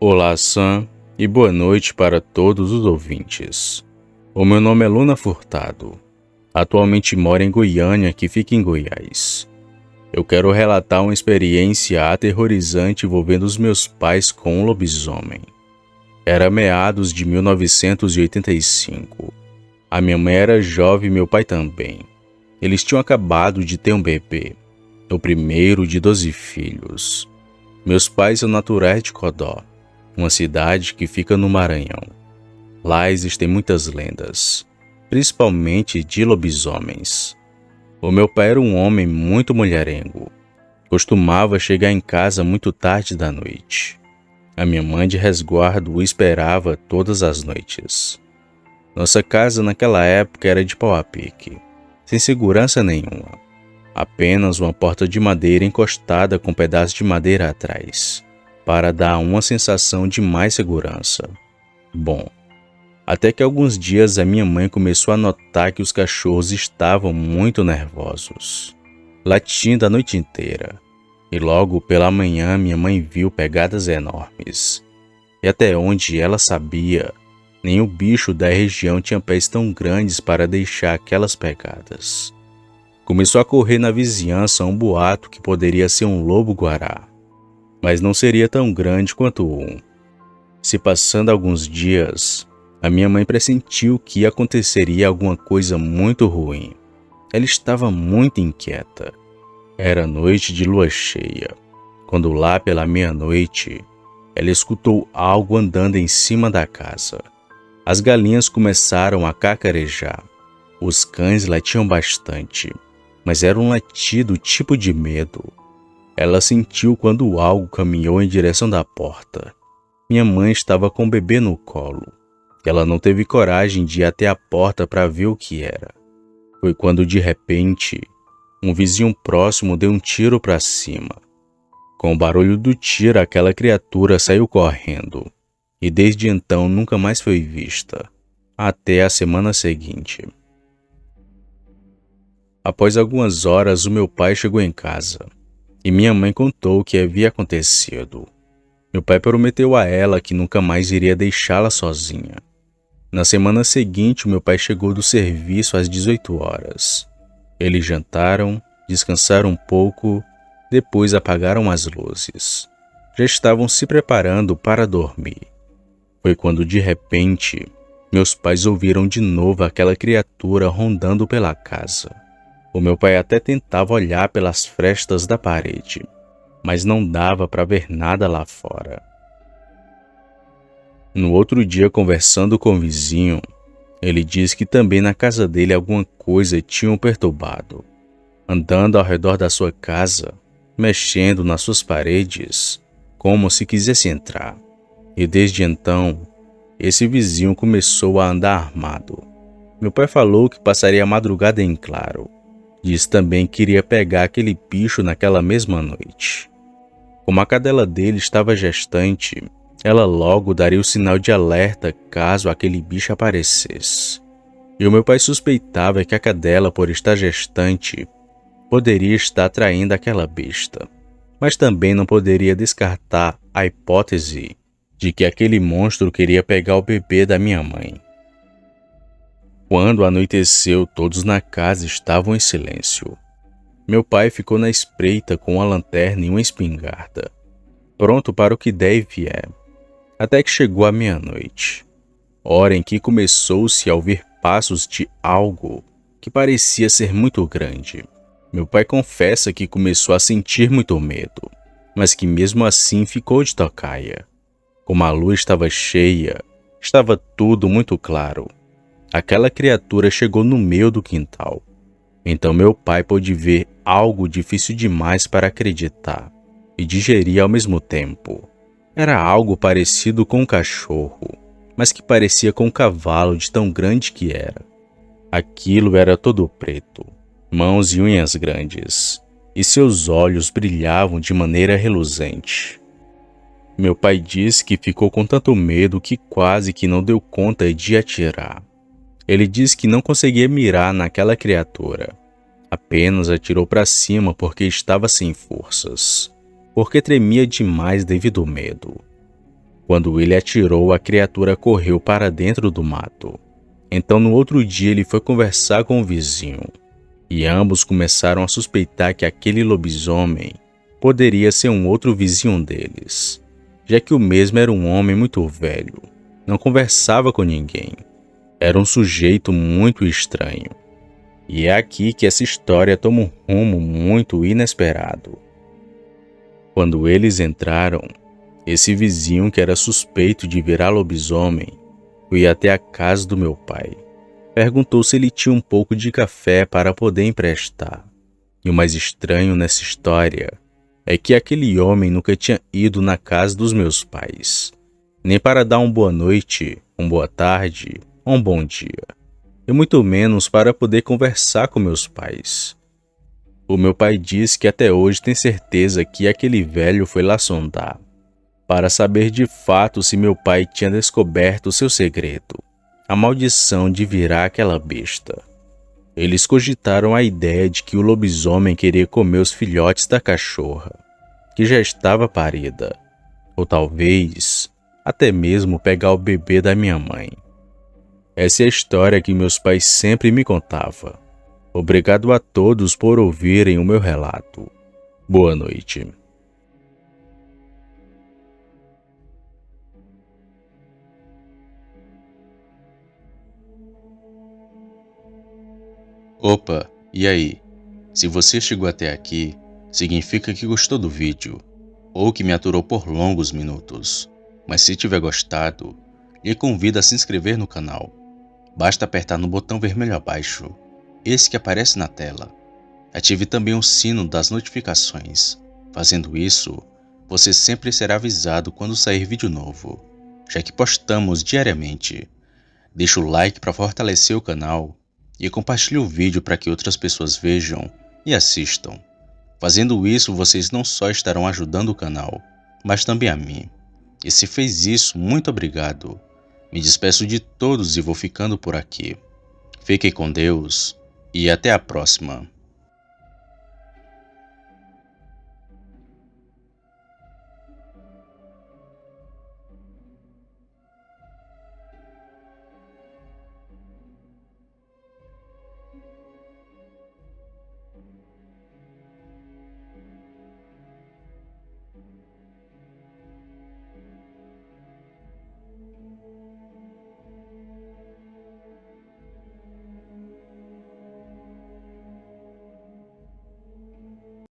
Olá, Sam, e boa noite para todos os ouvintes. O meu nome é Luna Furtado. Atualmente moro em Goiânia, que fica em Goiás. Eu quero relatar uma experiência aterrorizante envolvendo os meus pais com um lobisomem. Era meados de 1985. A minha mãe era jovem e meu pai também. Eles tinham acabado de ter um bebê, o primeiro de 12 filhos. Meus pais são naturais de Codó, uma cidade que fica no Maranhão. Lá existem muitas lendas, principalmente de lobisomens. O meu pai era um homem muito mulherengo. Costumava chegar em casa muito tarde da noite. A minha mãe de resguardo o esperava todas as noites. Nossa casa naquela época era de pau a pique, sem segurança nenhuma. Apenas uma porta de madeira encostada com um pedaço de madeira atrás, para dar uma sensação de mais segurança. Bom, até que alguns dias a minha mãe começou a notar que os cachorros estavam muito nervosos, latindo a noite inteira. E logo pela manhã minha mãe viu pegadas enormes. E até onde ela sabia, nenhum bicho da região tinha pés tão grandes para deixar aquelas pegadas. Começou a correr na vizinhança um boato que poderia ser um lobo-guará, mas não seria tão grande quanto um. Se passando alguns dias, a minha mãe pressentiu que aconteceria alguma coisa muito ruim. Ela estava muito inquieta. Era noite de lua cheia, quando lá pela meia-noite, ela escutou algo andando em cima da casa. As galinhas começaram a cacarejar. Os cães latiam bastante, mas era um latido tipo de medo. Ela sentiu quando algo caminhou em direção da porta. Minha mãe estava com o bebê no colo. Ela não teve coragem de ir até a porta para ver o que era. Foi quando, de repente, um vizinho próximo deu um tiro para cima. Com o barulho do tiro, aquela criatura saiu correndo. E desde então nunca mais foi vista, até a semana seguinte. Após algumas horas, o meu pai chegou em casa e minha mãe contou o que havia acontecido. Meu pai prometeu a ela que nunca mais iria deixá-la sozinha. Na semana seguinte, o meu pai chegou do serviço às 18 horas. Eles jantaram, descansaram um pouco, depois apagaram as luzes. Já estavam se preparando para dormir. Foi quando, de repente, meus pais ouviram de novo aquela criatura rondando pela casa. O meu pai até tentava olhar pelas frestas da parede, mas não dava para ver nada lá fora. No outro dia, conversando com o vizinho, ele disse que também na casa dele alguma coisa tinha o perturbado. Andando ao redor da sua casa, mexendo nas suas paredes, como se quisesse entrar. E desde então, esse vizinho começou a andar armado. Meu pai falou que passaria a madrugada em claro. Disse também que iria pegar aquele bicho naquela mesma noite. Como a cadela dele estava gestante, ela logo daria o sinal de alerta caso aquele bicho aparecesse. E o meu pai suspeitava que a cadela, por estar gestante, poderia estar traindo aquela besta. Mas também não poderia descartar a hipótese de que aquele monstro queria pegar o bebê da minha mãe. Quando anoiteceu, todos na casa estavam em silêncio. Meu pai ficou na espreita com uma lanterna e uma espingarda, pronto para o que der e vier, até que chegou a meia-noite, hora em que começou-se a ouvir passos de algo que parecia ser muito grande. Meu pai confessa que começou a sentir muito medo, mas que mesmo assim ficou de tocaia. Como a lua estava cheia, estava tudo muito claro. Aquela criatura chegou no meio do quintal. Então meu pai pôde ver algo difícil demais para acreditar e digerir ao mesmo tempo. Era algo parecido com um cachorro, mas que parecia com um cavalo de tão grande que era. Aquilo era todo preto, mãos e unhas grandes, e seus olhos brilhavam de maneira reluzente. Meu pai disse que ficou com tanto medo que quase que não deu conta de atirar. Ele disse que não conseguia mirar naquela criatura. Apenas atirou para cima porque estava sem forças, porque tremia demais devido ao medo. Quando ele atirou, a criatura correu para dentro do mato. Então, no outro dia, ele foi conversar com o vizinho, e ambos começaram a suspeitar que aquele lobisomem poderia ser um outro vizinho deles, já que o mesmo era um homem muito velho, não conversava com ninguém, era um sujeito muito estranho. E é aqui que essa história toma um rumo muito inesperado. Quando eles entraram, esse vizinho que era suspeito de virar lobisomem foi até a casa do meu pai. Perguntou se ele tinha um pouco de café para poder emprestar. E o mais estranho nessa história é que aquele homem nunca tinha ido na casa dos meus pais, nem para dar uma boa noite, uma boa tarde ou um bom dia, e muito menos para poder conversar com meus pais. O meu pai diz que até hoje tem certeza que aquele velho foi lá sondar, para saber de fato se meu pai tinha descoberto o seu segredo, a maldição de virar aquela besta. Eles cogitaram a ideia de que o lobisomem queria comer os filhotes da cachorra, que já estava parida, ou talvez até mesmo pegar o bebê da minha mãe. Essa é a história que meus pais sempre me contavam. Obrigado a todos por ouvirem o meu relato. Boa noite. Opa, e aí? Se você chegou até aqui, significa que gostou do vídeo, ou que me aturou por longos minutos. Mas se tiver gostado, lhe convido a se inscrever no canal. Basta apertar no botão vermelho abaixo, esse que aparece na tela. Ative também o sino das notificações. Fazendo isso, você sempre será avisado quando sair vídeo novo, já que postamos diariamente. Deixe o like para fortalecer o canal e compartilhe o vídeo para que outras pessoas vejam e assistam. Fazendo isso, vocês não só estarão ajudando o canal, mas também a mim. E se fez isso, muito obrigado. Me despeço de todos e vou ficando por aqui. Fiquem com Deus e até a próxima.